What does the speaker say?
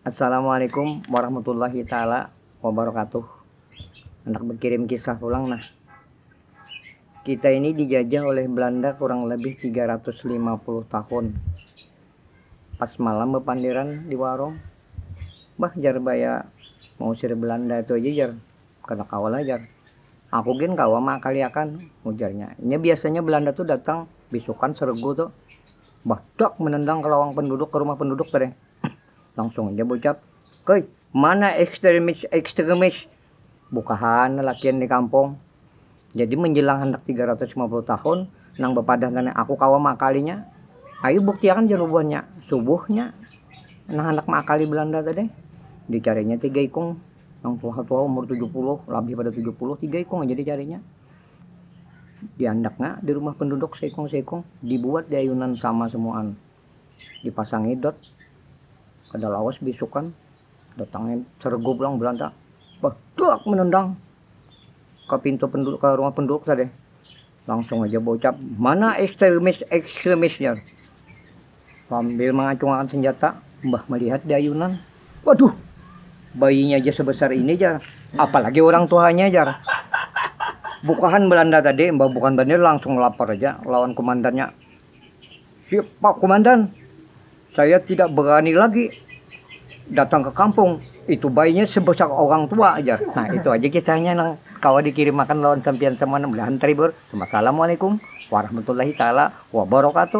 Assalamualaikum warahmatullahi taala wabarakatuh. Anak berkirim kisah pulang. Nah, kita ini dijajah oleh Belanda kurang lebih 350 tahun. Pas malam bepandiran di warung, bah jar baya mau sir Belanda itu aja jar, kena kawal aja. Aku gen kawa makaliakan ujarnya. Ini biasanya Belanda tuh datang bisukan sergu tuh, badak menendang ke lawang penduduk, ke rumah penduduk tadi. Langsung aja bocap, "Koi, mana ekstremis?" Bukahan lakian di kampung. Jadi menjelang hendak 350 tahun nang bepadah nenek aku kawa makalinya. Ayo buktikan jarubannya subuhnya. Nah anak makali Belanda tadi dicarinya 3 ikung yang tua-tua umur 70, lebih pada 70, 3 ikung aja dicarinya. Diandaknya di rumah penduduk seikung-seikung, dibuat di ayunan sama semuaan. Dipasang idot, kada lawas bisukan, datangnya sergu pulang Belanda. Badak menendang ke pintu penduduk, ke rumah penduduk tadi. Langsung aja bocap, mana ekstremisnya? Sambil mengacungkan senjata, Mbah melihat di ayunan. Waduh, bayinya aja sebesar ini jar, apalagi orang tuanya jar. Bukahan Belanda tadi, Mbah bukan bandar langsung lapor aja lawan komandannya. "Siap Pak Komandan, saya tidak berani lagi datang ke kampung, itu bayinya sebesar orang tua aja." Nah itu aja kisahnya nang kawa dikirim makan lawan sampian teman belahan tribur. Assalamualaikum warahmatullahi taala wabarakatuh.